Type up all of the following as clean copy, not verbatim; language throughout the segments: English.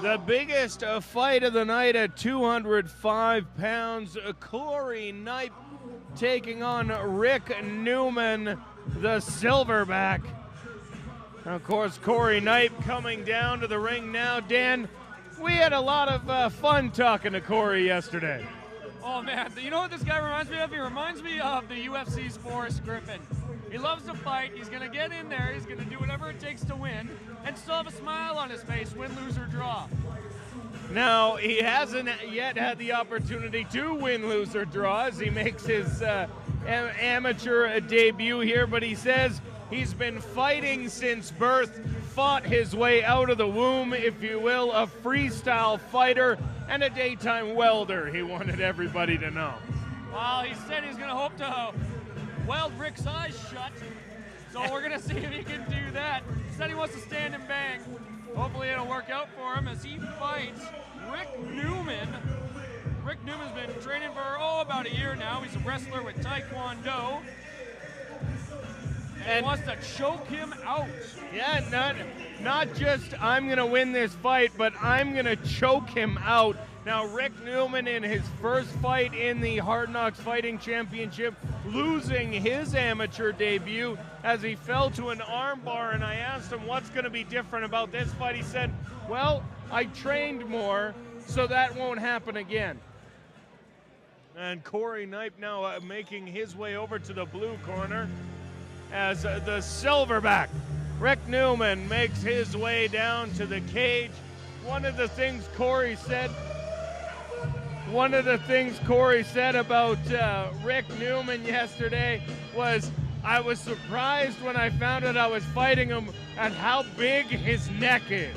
The biggest fight of the night at 205 pounds. Cory Knipe taking on Rick Newman, the silverback. And of course, Cory Knipe coming down to the ring now. Dan, we had a lot of fun talking to Cory yesterday. Oh man, you know what this guy reminds me of? He reminds me of the UFC's Forrest Griffin. He loves to fight, he's gonna get in there, he's gonna do whatever it takes to win, and still have a smile on his face, win, lose, or draw. Now, he hasn't yet had the opportunity to win, lose, or draw as he makes his amateur debut here, but he says he's been fighting since birth, fought his way out of the womb, if you will, a freestyle fighter and a daytime welder, he wanted everybody to know. Well, he said he's going to hope to weld Rick's eyes shut, so we're going to see if he can do that. He said he wants to stand and bang. Hopefully it'll work out for him as he fights Rick Newman. Rick Newman's been training for, about a year now. He's a wrestler with Taekwondo. And he wants to choke him out. Yeah, not just I'm going to win this fight, but I'm going to choke him out. Now, Rick Newman in his first fight in the Hard Knocks Fighting Championship, losing his amateur debut as he fell to an armbar, and I asked him what's going to be different about this fight. He said, well, I trained more, so that won't happen again. And Cory Knipe now making his way over to the blue corner as the silverback, Rick Newman, makes his way down to the cage. One of the things Cory said about Rick Newman yesterday was, I was surprised when I found out I was fighting him at how big his neck is.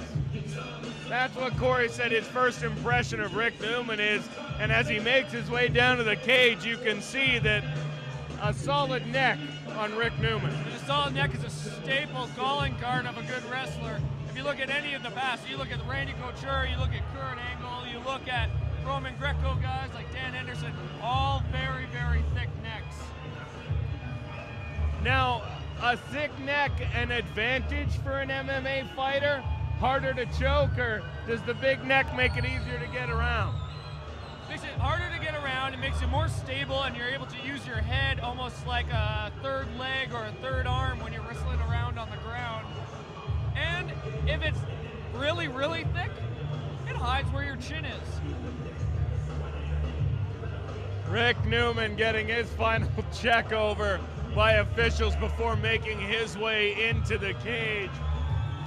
That's what Cory said his first impression of Rick Newman is, and as he makes his way down to the cage, you can see that a solid neck on Rick Newman. A solid neck is a staple calling card of a good wrestler. If you look at any of the past, you look at Randy Couture, you look at Kurt Angle, you look at Roman Greco guys like Dan Henderson, all very, very thick necks. Now, a thick neck an advantage for an MMA fighter? Harder to choke, or does the big neck make it easier to get around? Makes it harder to get around, it makes it more stable, and you're able to use your head almost like a third leg or a third arm when you're wrestling around on the ground. And if it's really, really thick, it hides where your chin is. Rick Newman getting his final check over by officials before making his way into the cage.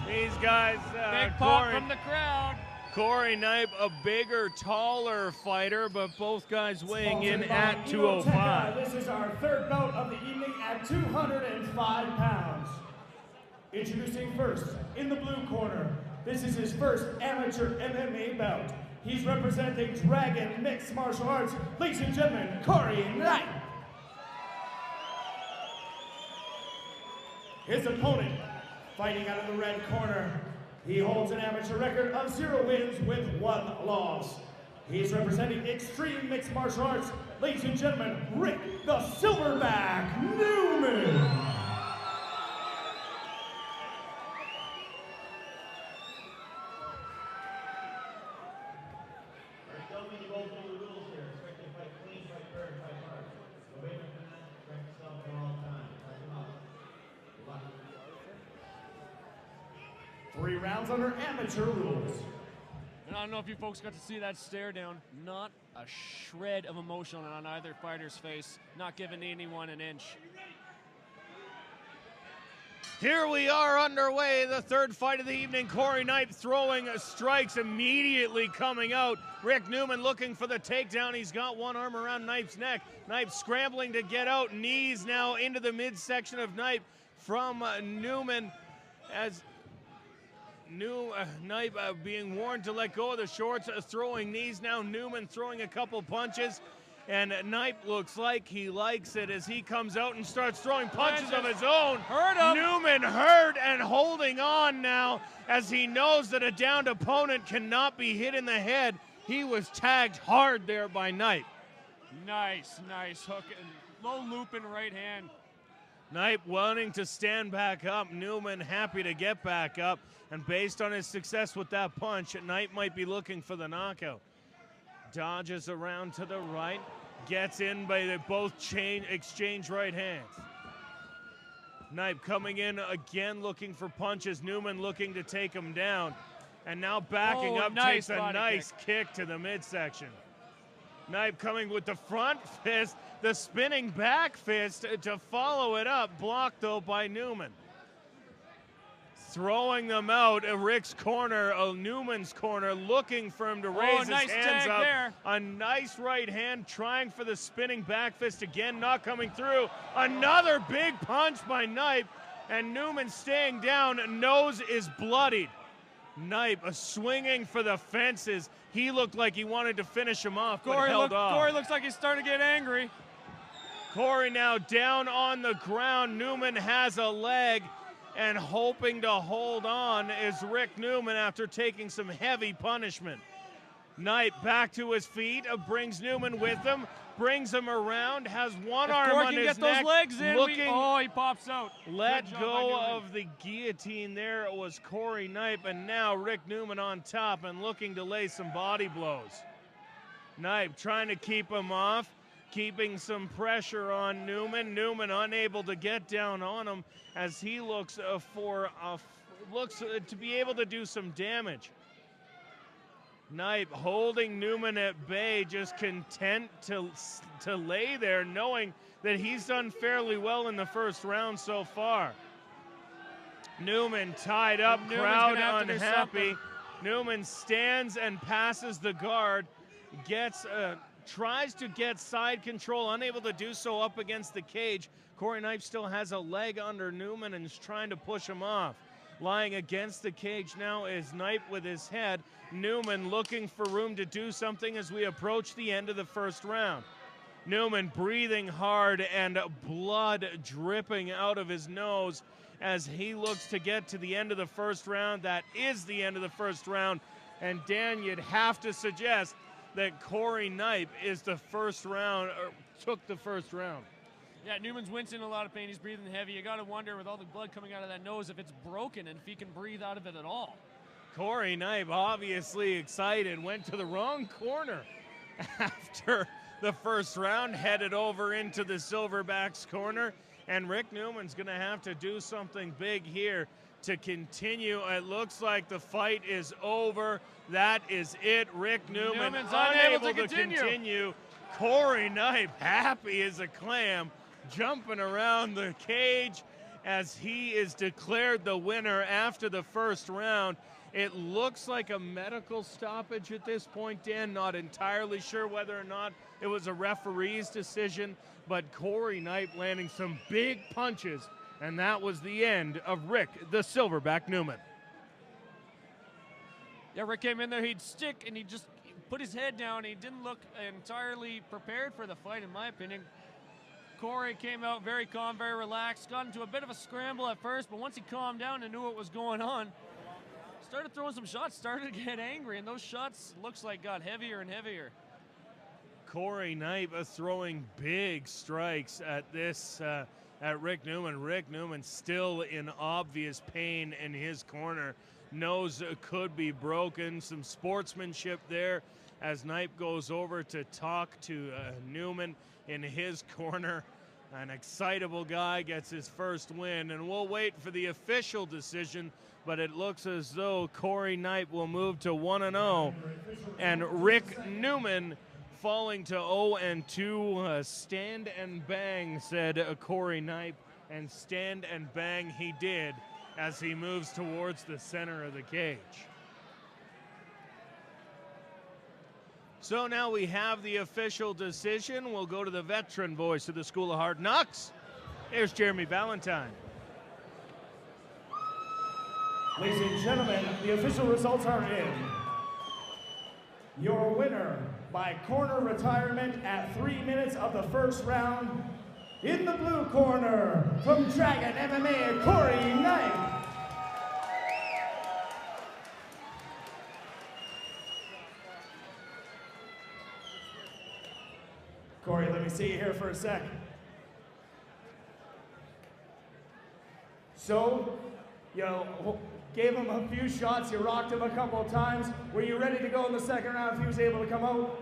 These guys, big pop from the crowd. Cory Knipe, a bigger, taller fighter, but both guys weighing in at 205. This is our third bout of the evening at 205 pounds. Introducing first, in the blue corner, this is his first amateur MMA bout. He's representing Dragon Mixed Martial Arts. Ladies and gentlemen, Cory Knipe. His opponent, fighting out of the red corner, he holds an amateur record of 0 wins with 1 loss. He's representing Extreme Mixed Martial Arts. Ladies and gentlemen, Rick the Silverback Newman. Three rounds under amateur rules. And I don't know if you folks got to see that stare down. Not a shred of emotion on either fighter's face. Not giving anyone an inch. Here we are underway, the third fight of the evening. Cory Knipe throwing strikes immediately coming out. Rick Newman looking for the takedown. He's got one arm around Knipe's neck. Knipe scrambling to get out. Knees now into the midsection of Knipe from Newman as Knipe being warned to let go of the shorts, throwing knees now. Newman throwing a couple punches, and Knipe looks like he likes it as he comes out and starts throwing punches of his own. Hurt him. Newman hurt and holding on now as he knows that a downed opponent cannot be hit in the head. He was tagged hard there by Knipe. Nice hook and low loop in right hand. Knipe wanting to stand back up. Newman happy to get back up. And based on his success with that punch, Knipe might be looking for the knockout. Dodges around to the right. Gets in, but they both exchange right hands. Knipe coming in again, looking for punches. Newman looking to take him down. And now backing up, takes a nice kick to the midsection. Knipe coming with the front fist, the spinning back fist to follow it up, blocked though by Newman. Throwing them out, Rick's corner, Newman's corner, looking for him to raise his hands up. There. A nice right hand, trying for the spinning back fist again, not coming through. Another big punch by Knipe, and Newman staying down, nose is bloodied. Knipe swinging for the fences. He looked like he wanted to finish him off, but held off. Cory looks like he's starting to get angry. Cory now down on the ground. Newman has a leg, and hoping to hold on is Rick Newman after taking some heavy punishment. Knipe back to his feet, brings Newman with him, brings him around, has one arm on his neck, those legs in, looking, he pops out. Let go of the guillotine there. It was Cory Knipe, and now Rick Newman on top and looking to lay some body blows. Knipe trying to keep him off, keeping some pressure on Newman. Newman unable to get down on him as he looks to be able to do some damage. Knipe holding Newman at bay, just content to lay there, knowing that he's done fairly well in the first round so far. Newman tied up, crowd unhappy. Newman stands and passes the guard, tries to get side control, unable to do so up against the cage. Cory Knipe still has a leg under Newman and is trying to push him off. Lying against the cage now is Knipe with his head. Newman looking for room to do something as we approach the end of the first round. Newman breathing hard and blood dripping out of his nose as he looks to get to the end of the first round. That is the end of the first round. And Dan, you'd have to suggest that Cory Knipe is the first round, or took the first round. Yeah, Newman's wincing a lot of pain. He's breathing heavy. You got to wonder, with all the blood coming out of that nose, if it's broken and if he can breathe out of it at all. Cory Knipe, obviously excited, went to the wrong corner after the first round, headed over into the Silverback's corner, and Rick Newman's going to have to do something big here to continue. It looks like the fight is over. That is it. Rick Newman's unable to continue. Cory Knipe, happy as a clam, jumping around the cage as he is declared the winner after the first round. It looks like a medical stoppage at this point, Dan. Not entirely sure whether or not it was a referee's decision, but Cory Knipe landing some big punches, and that was the end of Rick the Silverback Newman. Yeah, Rick came in there, he'd stick, and he just put his head down. He didn't look entirely prepared for the fight, in my opinion. Cory came out very calm, very relaxed, got into a bit of a scramble at first, but once he calmed down and knew what was going on, started throwing some shots, started to get angry, and those shots looks like got heavier and heavier. Cory Knipe throwing big strikes at this, at Rick Newman. Rick Newman still in obvious pain in his corner. Nose could be broken. Some sportsmanship there as Knipe goes over to talk to Newman in his corner. An excitable guy gets his first win, and we'll wait for the official decision, but it looks as though Cory Knipe will move to 1-0, and Rick Newman falling to 0-2. Stand and bang, said Cory Knipe, and stand and bang he did as he moves towards the center of the cage. So now we have the official decision. We'll go to the veteran voice of the School of Hard Knocks. Here's Jeremy Ballantyne. Ladies and gentlemen, the official results are in. Your winner by corner retirement at 3 minutes of the first round, in the blue corner, from Dragon MMA, Cory Knipe. Cory, let me see you here for a sec. So, you know, gave him a few shots, you rocked him a couple of times. Were you ready to go in the second round if he was able to come out?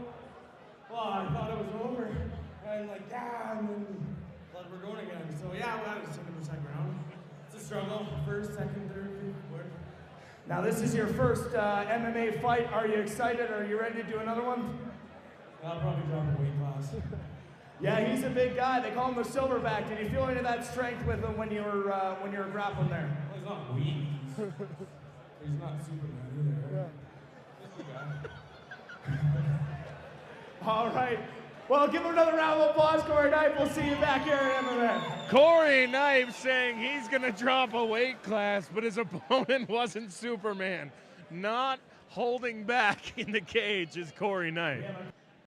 Well, I thought it was over. And like, yeah, and then thought we're going again. So yeah, well, I was taking the second round. It's a struggle. First, second, third, fourth. Now this is your first MMA fight. Are you excited? Are you ready to do another one? I'll probably drop a weight class. Yeah, he's a big guy. They call him the silverback. Did you feel any of that strength with him when you were grappling there? Well, he's not weak. He's not Superman either. Right? Yeah. Just a guy. All right. Well, give him another round of applause, Cory Knipe. We'll see you back here at MMA. Cory Knipe saying he's going to drop a weight class, but his opponent wasn't Superman. Not holding back in the cage is Cory Knipe.